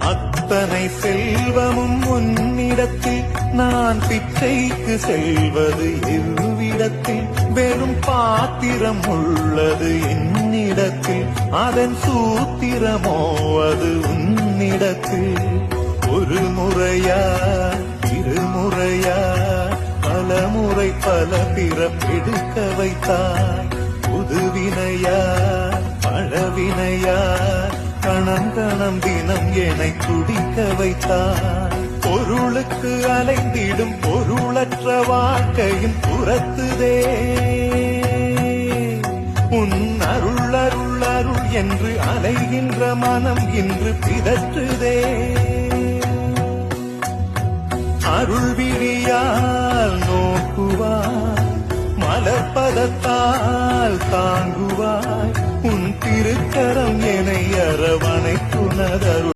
அத்தனை செல்வமும் உன்னிடத்தில் நான் பிச்சைக்கு செல்வது எவ்விடத்தில் வெறும் பாத்திரம் உள்ளது என்னிடத்தில் அதன் சூத்திரமோ அது உன்னிடத்தில் ஒரு முறையா இருமுறையா பல முறை பல பிறப்பெடுக்க வைத்தாய் புதுவினையா பழவினையா கணம் கணம் தினம் என்னை துடிக்க வைத்தாய் பொருளுக்கு அலைந்திடும் பொருளற்ற வாழ்க்கையும் புறத்துதே உன் அருள் அருள் அருள் என்று அலைகின்ற மனம் இன்று பிதற்றுதே அருள் விழியால் நோக்குவாய் மலர்பதத்தால் தாங்குவாய் உன் திருக்கரம் என்னை அரவணைத்துணதருள்